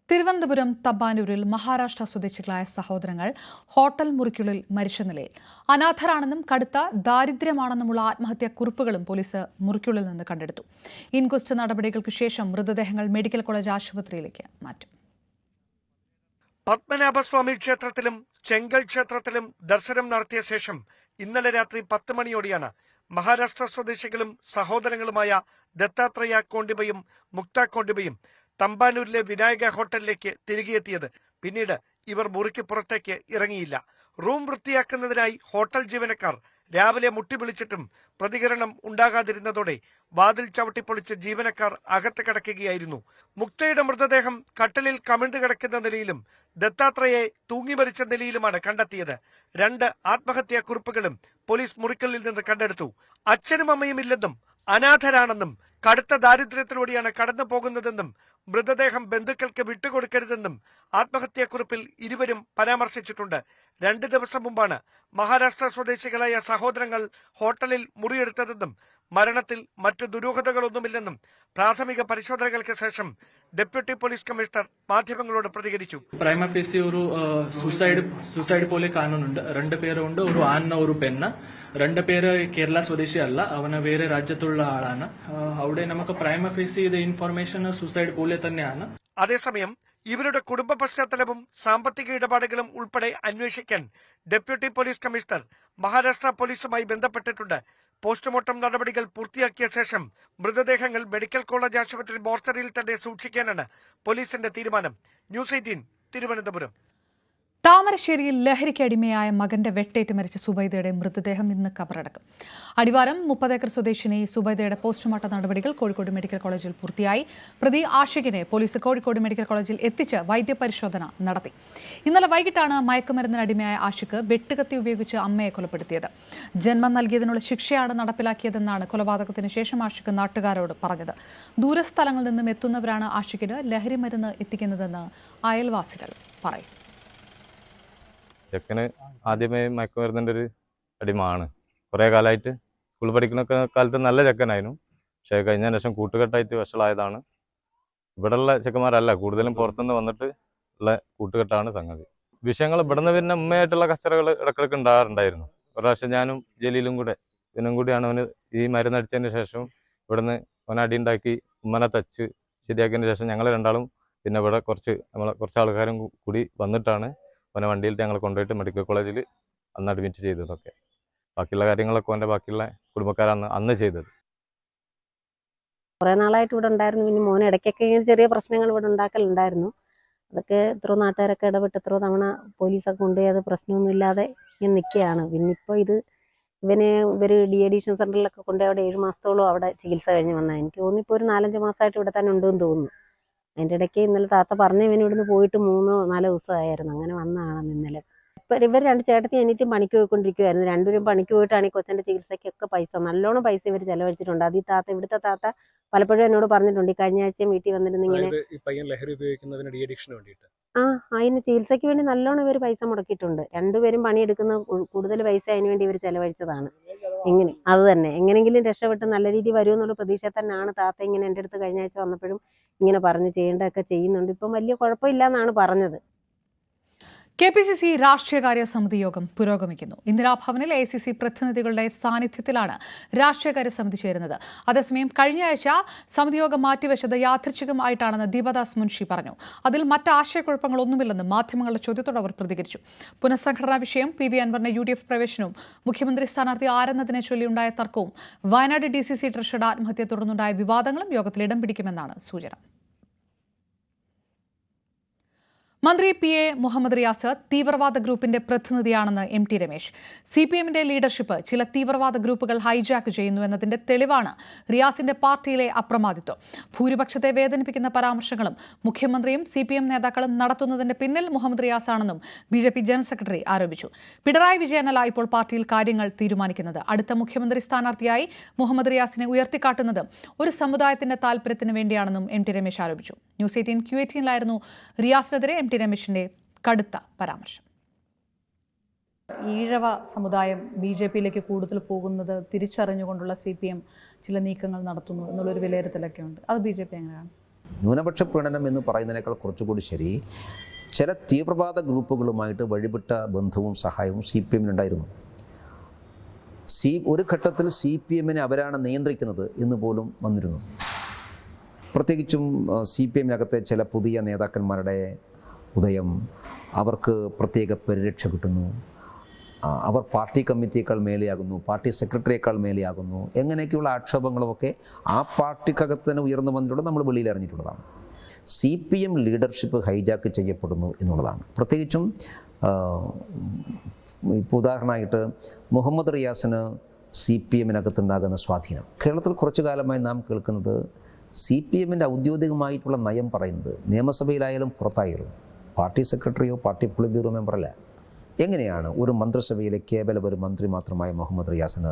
തിരുവനന്തപുരം തമ്പാനൂരിൽ മഹാരാഷ്ട്ര സ്വദേശികളായ സഹോദരങ്ങൾ ഹോട്ടൽ മുറിക്കുള്ളിൽ മരിച്ച നിലയിൽ. അനാഥരാണെന്നും കടുത്ത ദാരിദ്ര്യമാണെന്നുമുള്ള ആത്മഹത്യാ കുറിപ്പുകളും പോലീസ് മുറിക്കുള്ളിൽ നിന്ന് കണ്ടെടുത്തു. ഇൻക്വസ്റ്റ് നടപടികൾക്ക് ശേഷം മൃതദേഹങ്ങൾ മെഡിക്കൽ കോളേജ് ആശുപത്രിയിലേക്ക് മാറ്റും. പത്മനാഭസ്വാമി ക്ഷേത്രത്തിലും ചെങ്കൽ ക്ഷേത്രത്തിലും ദർശനം നടത്തിയ ശേഷം ഇന്നലെ രാത്രി 10 മണിയോടെയാണ് മഹാരാഷ്ട്ര സ്വദേശികളും സഹോദരങ്ങളുമായ ദത്താത്രേയ കോണ്ടിബയും മുക്ത കോണ്ടിബയും തമ്പാനൂരിലെ വിനായക ഹോട്ടലിലേക്ക് തിരികെയെത്തിയത്. പിന്നീട് ഇവർ മുറിക്ക് പുറത്തേക്ക് ഇറങ്ങിയില്ല. റൂം വൃത്തിയാക്കുന്നതിനായി ഹോട്ടൽ ജീവനക്കാർ രാവിലെ മുട്ടി വിളിച്ചിട്ടും പ്രതികരണം ഉണ്ടാകാതിരുന്നതോടെ വാതിൽ ചവിട്ടിപ്പൊളിച്ച് ജീവനക്കാർ അകത്ത് കിടക്കുകയായിരുന്നു. മുക്തയുടെ മൃതദേഹം കട്ടിലിൽ കമിഴ്ന്നു കിടക്കുന്ന നിലയിലും ദത്താത്രേയെ തൂങ്ങി മരിച്ച നിലയിലുമാണ് കണ്ടെത്തിയത്. 2 ആത്മഹത്യാ കുറിപ്പുകളും പോലീസ് മുറിക്കലിൽ നിന്ന് കണ്ടെടുത്തു. അച്ഛനും അമ്മയും ഇല്ലെന്നും അനാഥരാണെന്നും കടുത്ത ദാരിദ്ര്യത്തിലൂടെയാണ് കടന്നു പോകുന്നതെന്നും മൃതദേഹം ബന്ധുക്കൾക്ക് വിട്ടുകൊടുക്കരുതെന്നും ആത്മഹത്യാക്കുറിപ്പിൽ ഇരുവരും പരാമർശിച്ചിട്ടുണ്ട്. 2 ദിവസം മുമ്പാണ് മഹാരാഷ്ട്ര സ്വദേശികളായ സഹോദരങ്ങൾ ഹോട്ടലിൽ മുറിയെടുത്തതെന്നും മരണത്തിൽ മറ്റു ദുരൂഹതകളൊന്നുമില്ലെന്നും പ്രാഥമിക പരിശോധനകൾക്ക് ശേഷം ഡെപ്യൂട്ടി പോലീസ് കമ്മീഷണർ മാധ്യമങ്ങളോട് പ്രതികരിച്ചു. പ്രൈമ ഫേസി ഒരു സൂസൈഡ് പോലെ കാണുന്നുണ്ട്. 2 പേരുണ്ട്, ഒരു ആന്ന ഒരു പെണ്ണ്. 2 പേര് കേരള സ്വദേശി അല്ല, അവന് വേറെ രാജ്യത്തുള്ള ആളാണ്. അവിടെ നമുക്ക് പ്രൈമ ഫേസി ഇത് ഇൻഫർമേഷൻ സൂസൈഡ് പോലെ തന്നെയാണ്. അതേസമയം ഇവരുടെ കുടുംബ പശ്ചാത്തലവും സാമ്പത്തിക ഇടപാടുകളും ഉൾപ്പെടെ അന്വേഷിക്കാൻ ഡെപ്യൂട്ടി പോലീസ് കമ്മീഷണർ മഹാരാഷ്ട്ര പോലീസുമായി ബന്ധപ്പെട്ടിട്ടുണ്ട്. പോസ്റ്റ്മോർട്ടം നടപടികൾ പൂർത്തിയാക്കിയ ശേഷം മൃതദേഹങ്ങൾ മെഡിക്കൽ കോളേജ് ആശുപത്രി മോർച്ചറിയിൽ തന്നെ സൂക്ഷിക്കാനാണ് പോലീസിന്റെ തീരുമാനം. ന്യൂസ് 18 തിരുവനന്തപുരം. താമരശ്ശേരിയിൽ ലഹരിക്ക് അടിമയായ മകന്റെ വെട്ടേറ്റ് മരിച്ച സുബൈദയുടെ മൃതദേഹം ഇന്ന് കബറടക്കും. അടിവാരം 30 ഏക്കർ സ്വദേശിനി സുബൈദയുടെ പോസ്റ്റ്മോർട്ടം നടപടികൾ കോഴിക്കോട് മെഡിക്കൽ കോളേജിൽ പൂർത്തിയായി. പ്രതി ആഷിഖിനെ പോലീസ് കോഴിക്കോട് മെഡിക്കൽ കോളേജിൽ എത്തിച്ച് വൈദ്യപരിശോധന നടത്തി. ഇന്നലെ വൈകിട്ടാണ് മയക്കുമരുന്നിന് അടിമയായ ആഷിഖ് വെട്ടുകത്തി ഉപയോഗിച്ച് അമ്മയെ കൊലപ്പെടുത്തിയത്. ജന്മം നൽകിയതിനുള്ള ശിക്ഷയാണ് നടപ്പിലാക്കിയതെന്നാണ് കൊലപാതകത്തിന് ശേഷം ആഷിഖ് നാട്ടുകാരോട് പറഞ്ഞത്. ദൂരസ്ഥലങ്ങളിൽ നിന്നും എത്തുന്നവരാണ് ആഷിഖിന് ലഹരി മരുന്ന് എത്തിക്കുന്നതെന്ന് അയൽവാസികൾ പറയും. ചെക്കന് ആദ്യമേ മയക്കുമരുന്നിൻ്റെ ഒരു അടിമയാണ്. കുറേ കാലമായിട്ട് സ്കൂളിൽ പഠിക്കുന്ന കാലത്ത് നല്ല ചെക്കനായിരുന്നു. പക്ഷേ കഴിഞ്ഞ ശേഷം കൂട്ടുകെട്ടായിട്ട് വഷളായതാണ്. ഇവിടെയുള്ള ചെക്കന്മാരല്ല, കൂടുതലും പുറത്തുനിന്ന് വന്നിട്ട് ഉള്ള കൂട്ടുകെട്ടാണ് സംഗതി. വിഷയങ്ങൾ ഇവിടുന്ന് പിന്നെ ഉമ്മയായിട്ടുള്ള കച്ചറകൾ ഇടക്കിടക്ക് ഉണ്ടാകാറുണ്ടായിരുന്നു. ഒരു പ്രാവശ്യം ഞാനും ജലീലും കൂടെ ഇതിനും കൂടിയാണ് അവന് ഈ മരുന്നടിച്ചതിന് ശേഷം ഇവിടുന്ന് അവനടി ഉണ്ടാക്കി ഉമ്മനെ തച്ച് ശരിയാക്കിയതിന് ശേഷം ഞങ്ങൾ രണ്ടാളും പിന്നെ ഇവിടെ കുറച്ച് ആൾക്കാരും കൂടി വന്നിട്ടാണ് അവനെ വണ്ടിയിൽ ഞങ്ങൾ കൊണ്ടുപോയിട്ട് മെഡിക്കൽ കോളേജിൽ അന്ന് അഡ്മിറ്റ് ചെയ്തതൊക്കെ. ബാക്കിയുള്ള കാര്യങ്ങളൊക്കെ അവൻ്റെ ബാക്കിയുള്ള കുടുംബക്കാരാണ് അന്ന് ചെയ്തത്. കുറേ നാളായിട്ട് ഇവിടെ ഉണ്ടായിരുന്നു. പിന്നെ മോനെ ഇടയ്ക്കൊക്കെ ഇങ്ങനെ ചെറിയ പ്രശ്നങ്ങൾ ഇവിടെ ഉണ്ടാക്കലുണ്ടായിരുന്നു. അതൊക്കെ എത്രയോ നാട്ടുകാരൊക്കെ ഇടപെട്ട് എത്രയോ തവണ പോലീസൊക്കെ കൊണ്ടുപോയി അത് പ്രശ്നമൊന്നും ഇല്ലാതെ ഇങ്ങനെ നിൽക്കുകയാണ്. പിന്നെ ഇപ്പോൾ ഇവർ ഡി അഡീഷൻ സെൻ്ററിലൊക്കെ കൊണ്ടുപോയി അവിടെ 7 മാസത്തോളം അവിടെ ചികിത്സ കഴിഞ്ഞ് വന്നാൽ എനിക്ക് തോന്നുന്നു ഇപ്പോൾ ഒരു 4-5 മാസമായിട്ട് ഇവിടെ തന്നെ ഉണ്ടെന്ന് തോന്നുന്നു. അതിൻ്റെ ഇടയ്ക്ക് ഇന്നലെ താത്ത പറഞ്ഞ ഇവന് ഇവിടുന്ന് പോയിട്ട് 3-4 ദിവസമായിരുന്നു. അങ്ങനെ വന്നതാണ് ഇന്നലെ. ഇവർ 2 ചേട്ടത്തി അനിയത്തിയും പണിക്ക് പോയിക്കൊണ്ടിരിക്കുമായിരുന്നു. 2 പേരും പണിക്ക് പോയിട്ടാണ് ഈ കൊച്ചൻ്റെ ചികിത്സയ്ക്കൊക്കെ നല്ലോണം പൈസ ഇവർ ചെലവഴിച്ചിട്ടുണ്ട്. അത് ഇവിടുത്തെ താത്ത പലപ്പോഴും എന്നോട് പറഞ്ഞിട്ടുണ്ട്. ഈ കഴിഞ്ഞ ആഴ്ചയും വീട്ടിൽ വന്നിരുന്നു ഇങ്ങനെ അതിന് ചികിത്സയ്ക്ക് വേണ്ടി നല്ലോണം ഇവർ പൈസ മുടക്കിയിട്ടുണ്ട്. 2 പേരും പണിയെടുക്കുന്ന കൂടുതൽ പൈസ അതിന് വേണ്ടി ഇവർ ചെലവഴിച്ചതാണ്. അത് തന്നെ എങ്ങനെയെങ്കിലും രക്ഷപ്പെട്ട് നല്ല രീതിയിൽ വരുമെന്നുള്ള പ്രതീക്ഷ തന്നെയാണ് താത്ത ഇങ്ങനെ എൻ്റെ അടുത്ത് കഴിഞ്ഞ ആഴ്ച വന്നപ്പോഴും ഇങ്ങനെ പറഞ്ഞ് ചെയ്യേണ്ടതൊക്കെ ചെയ്യുന്നുണ്ട്. ഇപ്പം വലിയ കുഴപ്പമില്ല എന്നാണ് പറഞ്ഞത്. KPCC രാഷ്ട്രീയകാര്യ സമിതി യോഗം പുരോഗമിക്കുന്നു. ഇന്ദിരാഭവനിൽ ACC പ്രതിനിധികളുടെ സാന്നിധ്യത്തിലാണ് രാഷ്ട്രീയകാര്യ സമിതി ചേരുന്നത്. അതേസമയം കഴിഞ്ഞ ആഴ്ച സമിതി യോഗം മാറ്റിവെച്ചത് യാദൃച്ഛികമായിട്ടാണെന്ന് ദീപദാസ് മുൻഷി പറഞ്ഞു. അതിൽ മറ്റ് ആശയക്കുഴപ്പങ്ങളൊന്നുമില്ലെന്ന് മാധ്യമങ്ങളുടെ ചോദ്യത്തോട് അവർ പ്രതികരിച്ചു. പുനഃസംഘടനാ വിഷയം, PV അൻവറിന്റെ UDF പ്രവേശനവും മുഖ്യമന്ത്രി സ്ഥാനാർത്ഥി ആരെന്നതിനെ ചൊല്ലിയുണ്ടായ തർക്കവും വയനാട് DCC ട്രഷറുടെ ആത്മഹത്യയെ തുടർന്നുണ്ടായ വിവാദങ്ങളും യോഗത്തിൽ ഇടം പിടിക്കുമെന്നാണ് സൂചന. മന്ത്രി PA മുഹമ്മദ് റിയാസ് തീവ്രവാദ ഗ്രൂപ്പിന്റെ പ്രതിനിധിയാണെന്ന് MT രമേശ്. CPMന്റെ ലീഡർഷിപ്പ് ചില തീവ്രവാദ ഗ്രൂപ്പുകൾ ഹൈജാക്ക് ചെയ്യുന്നു എന്നതിന്റെ തെളിവാണ് റിയാസിന്റെ പാർട്ടിയിലെ അപ്രമാദിത്വം. ഭൂരിപക്ഷത്തെ വേദനിപ്പിക്കുന്ന പരാമർശങ്ങളും മുഖ്യമന്ത്രിയും CPM നേതാക്കളും നടത്തുന്നതിന്റെ പിന്നിൽ മുഹമ്മദ് റിയാസാണെന്നും BJP ജനറൽ സെക്രട്ടറി ആരോപിച്ചു. പിണറായി വിജയനല്ല ഇപ്പോൾ പാർട്ടിയിൽ കാര്യങ്ങൾ തീരുമാനിക്കുന്നത്. അടുത്ത മുഖ്യമന്ത്രി സ്ഥാനാർത്ഥിയായി മുഹമ്മദ് റിയാസിനെ ഉയർത്തിക്കാട്ടുന്നത് ഒരു സമുദായത്തിന്റെ താൽപര്യത്തിന് വേണ്ടിയാണെന്നും MT രമേശ് ആരോപിച്ചു. ന്യൂസ് 18 Q18 റിയാസിനെതിരെ MT രമേശിന്റെ കടുത്ത പരാമർശം. ഈഴവ സമുദായം BJPയിലേക്ക് കൂടുതൽ പോകുന്നത് തിരിച്ചറിഞ്ഞുകൊണ്ടുള്ള CPM ചില നീക്കങ്ങൾ നടത്തുന്നു എന്നുള്ളൊരു വിലയിരുത്തലൊക്കെ ഉണ്ട്. അത് BJP എങ്ങനെയാണ്? ന്യൂനപക്ഷ പ്രീണനം എന്ന് പറയുന്നതിനേക്കാൾ കുറച്ചുകൂടി ശരി, ചില തീവ്രവാദ ഗ്രൂപ്പുകളുമായിട്ട് വഴിവിട്ട ബന്ധവും സഹായവും CPM ഉണ്ടായിരുന്നു. ഒരു ഘട്ടത്തിൽ CPM അവരാണ് നിയന്ത്രിക്കുന്നത് എന്ന് പോലും വന്നിരുന്നു. പ്രത്യേകിച്ചും CPM-നകത്തെ ചില പുതിയ നേതാക്കന്മാരുടെ ഉദയം, അവർക്ക് പ്രത്യേക പരിരക്ഷ കിട്ടുന്നു, അവർ പാർട്ടി കമ്മിറ്റിയേക്കാൾ മേലെയാകുന്നു, പാർട്ടി സെക്രട്ടറിയേക്കാൾ മേലെയാകുന്നു, എങ്ങനെയൊക്കെയുള്ള ആക്ഷേപങ്ങളുമൊക്കെ ആ പാർട്ടിക്കകത്ത് തന്നെ ഉയർന്നു വന്നിട്ടുള്ളത് നമ്മൾ വെളിയിൽ അറിഞ്ഞിട്ടുള്ളതാണ്. CPM ലീഡർഷിപ്പ് ഹൈജാക്ക് ചെയ്യപ്പെടുന്നു എന്നുള്ളതാണ്. പ്രത്യേകിച്ചും ഇപ്പോൾ ഉദാഹരണമായിട്ട് മുഹമ്മദ് റിയാസിന് CPM-നകത്തുണ്ടാകുന്ന സ്വാധീനം. കേരളത്തിൽ കുറച്ചു കാലമായി നാം കേൾക്കുന്നത് CPM-ൻ്റെ ഔദ്യോഗികമായിട്ടുള്ള നയം പറയുന്നത് നിയമസഭയിലായാലും പുറത്തായാലും പാർട്ടി സെക്രട്ടറിയോ പാർട്ടി പോളിറ്റ് ബ്യൂറോ മെമ്പറല്ല. എങ്ങനെയാണ് ഒരു മന്ത്രിസഭയിലെ കേവലം ഒരു മന്ത്രി മാത്രമായ മുഹമ്മദ് റിയാസിന്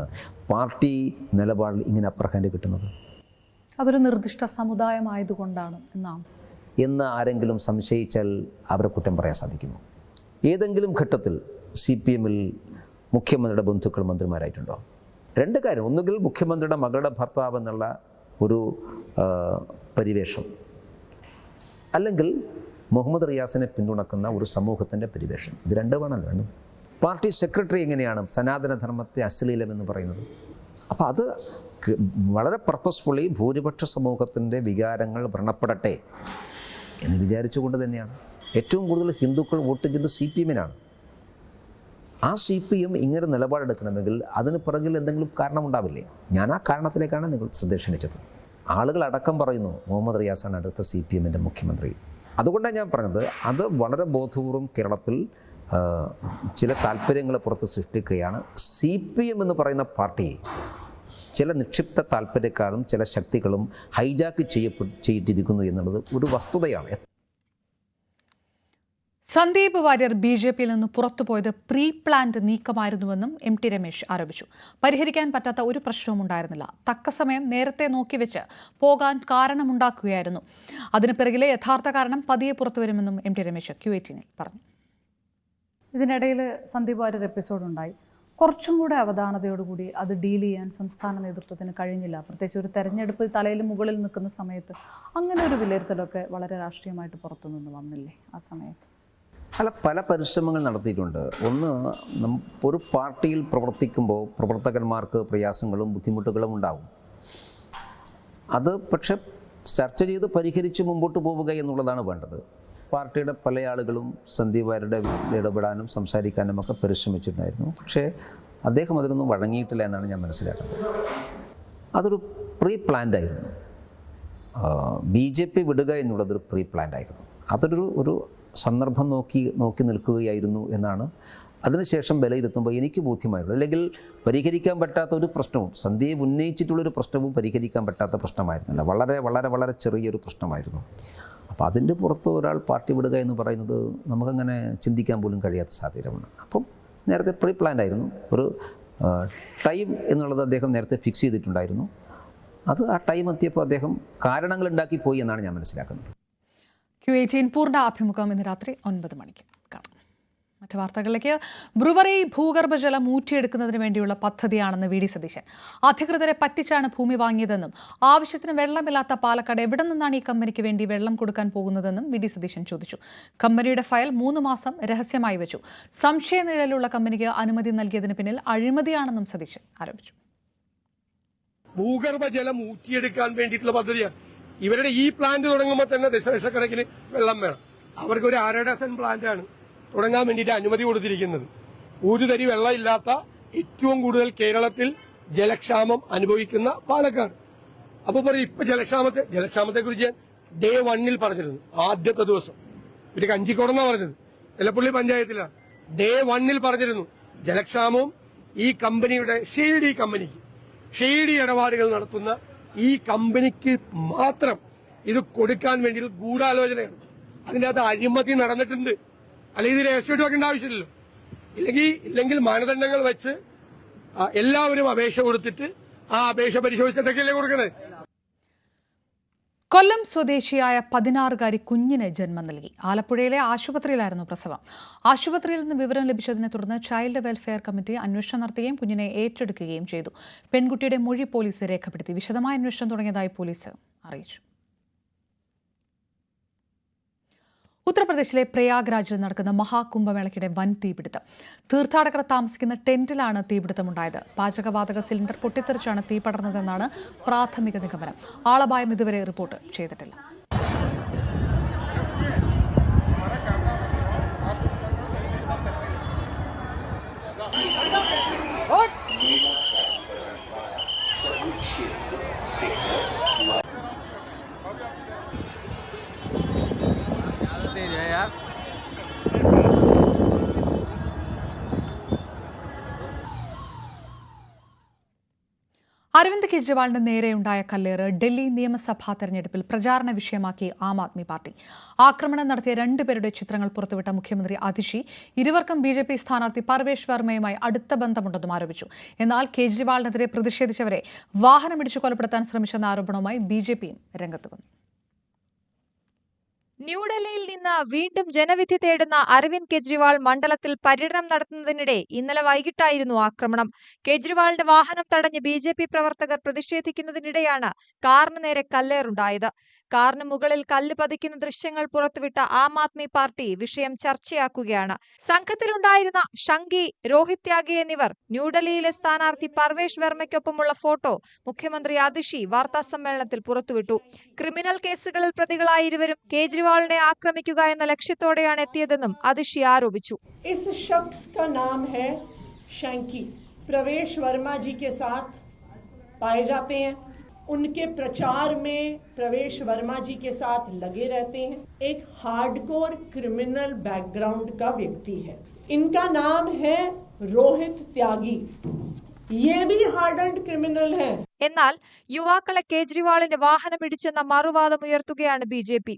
പാർട്ടി നിലപാടിൽ ഇങ്ങനെ അപ്പർ ഹാൻഡ് കിട്ടുന്നത്? അതൊരു നിർദ്ദിഷ്ട സമുദായമായതുകൊണ്ടാണ് എന്ന് ആരെങ്കിലും സംശയിച്ചാൽ അവരെ കുറ്റം പറയാൻ സാധിക്കുമോ? ഏതെങ്കിലും ഘട്ടത്തിൽ CPM-ൽ മുഖ്യമന്ത്രിയുടെ ബന്ധുക്കൾ മന്ത്രിമാരായിട്ടുണ്ടോ? രണ്ട് കാര്യം. ഒന്നുകിൽ മുഖ്യമന്ത്രിയുടെ മകളുടെ ഭർത്താവ് എന്നുള്ള ഒരു പരിവേഷം, അല്ലെങ്കിൽ മുഹമ്മദ് റിയാസിനെ പിന്തുണക്കുന്ന ഒരു സമൂഹത്തിൻ്റെ പരിവേഷം. ഇത് രണ്ടുമാണല്ലോ വേണം. പാർട്ടി സെക്രട്ടറി എങ്ങനെയാണ് സനാതനധർമ്മത്തെ അശ്ലീലമെന്ന് പറയുന്നത്? അപ്പോൾ അത് വളരെ പർപ്പസ്ഫുള്ളി ഭൂരിപക്ഷ സമൂഹത്തിൻ്റെ വികാരങ്ങൾ വ്രണപ്പെടട്ടെ എന്ന് വിചാരിച്ചുകൊണ്ട് തന്നെയാണ്. ഏറ്റവും കൂടുതൽ ഹിന്ദുക്കൾ വോട്ട് ചെയ്തത് CPM-നാണ്. ആ CPM ഇങ്ങനെ നിലപാടെടുക്കണമെങ്കിൽ അതിന് പിറകിൽ എന്തെങ്കിലും കാരണമുണ്ടാവില്ലേ? ഞാൻ ആ കാരണത്തിലേക്കാണ് നിങ്ങൾ ശ്രദ്ധ ക്ഷണിച്ചത്. ആളുകൾ അടക്കം പറയുന്നു മുഹമ്മദ് റിയാസാണ് അടുത്ത CPM-ൻ്റെ മുഖ്യമന്ത്രി. അതുകൊണ്ടാണ് ഞാൻ പറഞ്ഞത്, അത് വളരെ ബോധപൂർവം കേരളത്തിൽ ചില താല്പര്യങ്ങളെ പുറത്ത് സൃഷ്ടിക്കുകയാണ്. CPM എന്ന് പറയുന്ന പാർട്ടിയെ ചില നിക്ഷിപ്ത താല്പര്യക്കാരും ചില ശക്തികളും ഹൈജാക്ക് ചെയ്തിരിക്കുന്നു എന്നുള്ളത് ഒരു വസ്തുതയാണ്. സന്ദീപ് വാര്യർ BJP-യിൽ നിന്ന് പുറത്തുപോയത് പ്രീ പ്ലാൻഡ് നീക്കമായിരുന്നുവെന്നും MT രമേശ് ആരോപിച്ചു. പരിഹരിക്കാൻ പറ്റാത്ത ഒരു പ്രശ്നവും ഉണ്ടായിരുന്നില്ല. തക്ക സമയം നേരത്തെ നോക്കിവെച്ച് പോകാൻ കാരണമുണ്ടാക്കുകയായിരുന്നു. അതിന് പിറകിലെ യഥാർത്ഥ കാരണം പതിയെ പുറത്തുവരുമെന്നും MT രമേശ് QAT-ൽ പറഞ്ഞു. ഇതിനിടയിൽ സന്ദീപ് വാര്യർ എപ്പിസോഡ് ഉണ്ടായി. കുറച്ചും കൂടെ അവധാനതയോടുകൂടി അത് ഡീൽ ചെയ്യാൻ സംസ്ഥാന നേതൃത്വത്തിന് കഴിഞ്ഞില്ല. പ്രത്യേകിച്ച് ഒരു തെരഞ്ഞെടുപ്പ് തലയിൽ മുകളിൽ നിൽക്കുന്ന സമയത്ത് അങ്ങനെ ഒരു വിലയിരുത്തലൊക്കെ വളരെ രാഷ്ട്രീയമായിട്ട് പുറത്തുനിന്ന് വന്നില്ലേ ആ സമയത്ത്? പല പരിശ്രമങ്ങൾ നടത്തിയിട്ടുണ്ട്. ഒന്ന്, ഒരു പാർട്ടിയിൽ പ്രവർത്തിക്കുമ്പോൾ പ്രവർത്തകന്മാർക്ക് പ്രയാസങ്ങളും ബുദ്ധിമുട്ടുകളും ഉണ്ടാവും. അത് പക്ഷെ ചർച്ച ചെയ്ത് പരിഹരിച്ച് മുമ്പോട്ട് പോവുക എന്നുള്ളതാണ് വേണ്ടത്. പാർട്ടിയുടെ പല ആളുകളും സന്ദീപ് വാര്യരുടെ ഇടപെടാനും സംസാരിക്കാനും ഒക്കെ പരിശ്രമിച്ചിട്ടുണ്ടായിരുന്നു. പക്ഷേ അദ്ദേഹം അതിനൊന്നും വഴങ്ങിയിട്ടില്ല എന്നാണ് ഞാൻ മനസ്സിലാക്കുന്നത്. അതൊരു പ്രീ പ്ലാൻഡ് ആയിരുന്നു. BJP വിടുക എന്നുള്ളതൊരു പ്രീ പ്ലാൻഡ് ആയിരുന്നു. അതൊരു സന്ദർഭം നോക്കി നിൽക്കുകയായിരുന്നു എന്നാണ് അതിനുശേഷം വിലയിരുത്തുമ്പോൾ എനിക്ക് ബോധ്യമായുള്ളത്. അല്ലെങ്കിൽ പരിഹരിക്കാൻ പറ്റാത്ത ഒരു പ്രശ്നവും, സന്ദീപ് ഉന്നയിച്ചിട്ടുള്ളൊരു പ്രശ്നവും പരിഹരിക്കാൻ പറ്റാത്ത പ്രശ്നമായിരുന്നില്ല. വളരെ വളരെ വളരെ ചെറിയൊരു പ്രശ്നമായിരുന്നു. അപ്പോൾ അതിൻ്റെ പുറത്ത് ഒരാൾ പാർട്ടി വിടുക എന്ന് പറയുന്നത് നമുക്കങ്ങനെ ചിന്തിക്കാൻ പോലും കഴിയാത്ത സാഹചര്യമാണ്. അപ്പം നേരത്തെ പ്രീ പ്ലാൻഡ് ആയിരുന്നു. ഒരു ടൈം എന്നുള്ളത് അദ്ദേഹം നേരത്തെ ഫിക്സ് ചെയ്തിട്ടുണ്ടായിരുന്നു. അത് ആ ടൈം എത്തിയപ്പോൾ അദ്ദേഹം കാരണങ്ങൾ ഉണ്ടാക്കി പോയി എന്നാണ് ഞാൻ മനസ്സിലാക്കുന്നത്. QAT പൂർണ്ണ അഭിമുഖം ഇന്ന് രാത്രി 9 മണിക്ക് കാണാം. മറ്റു വാർത്തകളിലേക്ക്. ബ്രുവറി ഭൂഗർഭജലം ഊറ്റിയെടുക്കുന്നതിന് വേണ്ടിയുള്ള പദ്ധതിയാണെന്ന് VD സതീശൻ. അധികൃതരെ പറ്റിച്ചാണ് ഭൂമി വാങ്ങിയതെന്നും ആവശ്യത്തിന് വെള്ളമില്ലാത്ത പാലക്കാട് എവിടെ നിന്നാണ് ഈ കമ്പനിക്ക് വേണ്ടി വെള്ളം കൊടുക്കാൻ പോകുന്നതെന്നും VD സതീശൻ ചോദിച്ചു. കമ്പനിയുടെ ഫയൽ 3 മാസം രഹസ്യമായി വെച്ചു. സംശയനിഴലുള്ള കമ്പനിക്ക് അനുമതി നൽകിയതിന് പിന്നിൽ അഴിമതിയാണെന്നും സതീശൻ ആരോപിച്ചു. ഭൂഗർഭജലം ഊറ്റിയെടുക്കാൻ വേണ്ടിയിട്ടുള്ള പദ്ധതിയാണ്. ഇവരുടെ ഈ പ്ലാന്റ് തുടങ്ങുമ്പോൾ തന്നെ ദശലക്ഷക്കണക്കിന് വെള്ളം വേണം. അവർക്ക് ഒരു 1.5 ഡസൻ പ്ലാന്റാണ് തുടങ്ങാൻ വേണ്ടിയിട്ട് അനുമതി കൊടുത്തിരിക്കുന്നത്. ഒരു തരി വെള്ളമില്ലാത്ത ഏറ്റവും കൂടുതൽ കേരളത്തിൽ ജലക്ഷാമം അനുഭവിക്കുന്ന പാലക്കാട്. അപ്പൊ പറയും ഇപ്പൊ ജലക്ഷാമത്തെ കുറിച്ച് ഞാൻ ഡേ 1 പറഞ്ഞിരുന്നു. ആദ്യത്തെ ദിവസം ഒരു കഞ്ചിക്കോടെന്നാ പറഞ്ഞത്, എലപ്പുള്ളി പഞ്ചായത്തിലാണ്. ഡേ 1 പറഞ്ഞിരുന്നു ജലക്ഷാമവും ഈ കമ്പനിയുടെ ഷെയ്ഡി ഇടപാടുകൾ നടത്തുന്ന ഈ കമ്പനിക്ക് മാത്രം ഇത് കൊടുക്കാൻ വേണ്ടി ഗൂഢാലോചനയാണ്. അതിൻ്റെ അകത്ത് അഴിമതി നടന്നിട്ടുണ്ട്. അല്ലെങ്കിൽ ഇത് രഹസ്യമായിട്ട് വെക്കേണ്ട ആവശ്യമില്ലല്ലോ. ഇല്ലെങ്കിൽ മാനദണ്ഡങ്ങൾ വെച്ച് എല്ലാവരും അപേക്ഷ കൊടുത്തിട്ട് ആ അപേക്ഷ പരിശോധിച്ചിട്ടൊക്കെയല്ലേ കൊടുക്കണേ. കൊല്ലം സ്വദേശിയായ 16-കാരി കുഞ്ഞിന് ജന്മം നൽകി. ആലപ്പുഴയിലെ ആശുപത്രിയിലായിരുന്നു പ്രസവം. ആശുപത്രിയിൽ നിന്ന് വിവരം ലഭിച്ചതിനെ തുടർന്ന് ചൈൽഡ് വെൽഫെയർ കമ്മിറ്റി അന്വേഷണം നടത്തുകയും കുഞ്ഞിനെ ഏറ്റെടുക്കുകയും ചെയ്തു. പെൺകുട്ടിയുടെ മൊഴി പോലീസ് രേഖപ്പെടുത്തി. വിശദമായ അന്വേഷണം തുടങ്ങിയതായി പോലീസ് അറിയിച്ചു. ഉത്തർപ്രദേശിലെ പ്രയാഗ്രാജിൽ നടക്കുന്ന മഹാകുംഭമേളയ്ക്കിടെ വൻ തീപിടുത്തം. തീർത്ഥാടകർ താമസിക്കുന്ന ടെന്റിലാണ് തീപിടുത്തമുണ്ടായത്. പാചകവാതക സിലിണ്ടർ പൊട്ടിത്തെറിച്ചാണ് തീ പടർന്നതെന്നാണ് പ്രാഥമിക നിഗമനം. ആളപായം ഇതുവരെ റിപ്പോർട്ട് ചെയ്തിട്ടില്ല. അരവിന്ദ് കെജ്രിവാളിന് നേരെയുണ്ടായ കല്ലേറ് ഡൽഹി നിയമസഭാ തെരഞ്ഞെടുപ്പിൽ പ്രചാരണ വിഷയമാക്കി ആം ആദ്മി പാർട്ടി. ആക്രമണം നടത്തിയ 2 പേരുടെ ചിത്രങ്ങൾ പുറത്തുവിട്ട മുഖ്യമന്ത്രി അതിഷി ഇരുവർക്കും BJP സ്ഥാനാർത്ഥി പർവേഷ് വർമ്മയുമായി അടുത്ത ബന്ധമുണ്ടെന്നും ആരോപിച്ചു. എന്നാൽ കെജ്രിവാളിനെതിരെ പ്രതിഷേധിച്ചവരെ വാഹനമിടിച്ചു കൊലപ്പെടുത്താൻ ശ്രമിച്ചെന്ന ആരോപണവുമായി BJPയും രംഗത്ത് വന്നു. ന്യൂഡൽഹിയിൽ നിന്ന് വീണ്ടും ജനവിധി തേടുന്ന അരവിന്ദ് കെജ്രിവാൾ മണ്ഡലത്തിൽ പര്യടനം നടത്തുന്നതിനിടെ ഇന്നലെ വൈകിട്ടായിരുന്നു ആക്രമണം. കെജ്രിവാളിന്റെ വാഹനം തടഞ്ഞ് BJP പ്രവർത്തകർ പ്രതിഷേധിക്കുന്നതിനിടെയാണ് കാറിന് നേരെ കല്ലേറുണ്ടായത്. കാറിന് മുകളിൽ കല്ല് പതിക്കുന്ന ദൃശ്യങ്ങൾ പുറത്തുവിട്ട ആം ആദ്മി പാർട്ടി വിഷയം ചർച്ചയാക്കുകയാണ്. സംഘത്തിലുണ്ടായിരുന്ന ഷങ്കി, രോഹിത് ത്യാഗി എന്നിവർ ന്യൂഡൽഹിയിലെ സ്ഥാനാർത്ഥി പർവേഷ് വർമ്മയ്ക്കൊപ്പമുള്ള ഫോട്ടോ മുഖ്യമന്ത്രി അതിഷി വാർത്താസമ്മേളനത്തിൽ പുറത്തുവിട്ടു. ക്രിമിനൽ കേസുകളിൽ പ്രതികളായ ഇരുവരും കേജ്രിവാളിനെ ആക്രമിക്കുക എന്ന ലക്ഷ്യത്തോടെയാണ് എത്തിയതെന്നും അതിഷി ആരോപിച്ചു. इस शख्स का नाम है शंकी, प्रवेश वर्मा जी के साथ पाए जाते हैं. उनके प्रचार में प्रवेश वर्मा जी के साथ लगे रहते हैं. एक हार्डकोर क्रिमिनल बैकग्राउंड का व्यक्ति है. इनका नाम है रोहित त्यागी. ये भी हार्डन्ड क्रिमिनल है. എന്നാൽ യുവാക്കളെ കേജ്രിവാളിന്റെ വാഹനമിടിച്ചെന്ന മറുവാദമുയർത്തുകയാണ് BJP.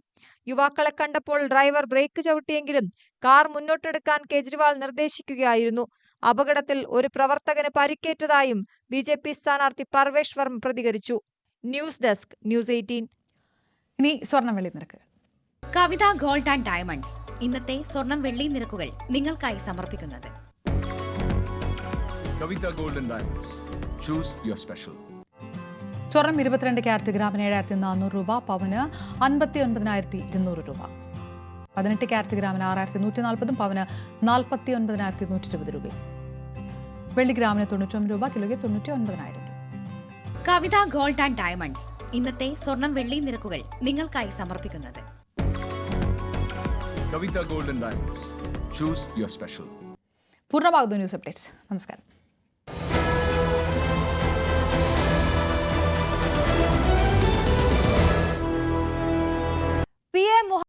യുവാക്കളെ കണ്ടപ്പോൾ ഡ്രൈവർ ബ്രേക്ക് ചവിട്ടിയെങ്കിലും കാർ മുന്നോട്ടെടുക്കാൻ കേജ്രിവാൾ നിർദ്ദേശിക്കുകയായിരുന്നു. അപകടത്തിൽ ഒരു പ്രവർത്തകന് പരിക്കേറ്റതായും BJP സ്ഥാനാർത്ഥി പർവേഷ് വർമ്മ പ്രതികരിച്ചു. News desk, news 18. ഇനി സ്വർണം വെള്ളി നിരക്ക്. കവിത ഗോൾഡ് ആൻഡ് ഡയമണ്ട്സ് ഇന്നത്തെ സ്വർണം വെള്ളി നിരക്കുകൾ നിങ്ങൾക്കായി സമർപ്പിക്കുന്നത്. Kavitha gold and diamonds, choose your special. സ്വർണം 22 ക്യാരറ്റ് ഗ്രാമിന് 7,400 രൂപ, പവന് 59,200 രൂപ. 18 ക്യാരറ്റ് ഗ്രാമിന് 6,140, പവന് 49,120 രൂപ. വെള്ളി ഗ്രാമിന് 99 രൂപ, കിലോയ്ക്ക് 99,000 രൂപ. കവിത ഗോൾഡ് ആൻഡ് ഡയമണ്ട്സ് ഇന്നത്തെ സ്വർണം വെള്ളി നിരക്കുകൾ നിങ്ങൾക്കായി സമർപ്പിക്കുന്നത്. Kavitha gold and diamonds, choose your special. പൂർണ്ണമാകുന്നു ന്യൂസ് അപ്ഡേറ്റ്സ്. നമസ്കാരം.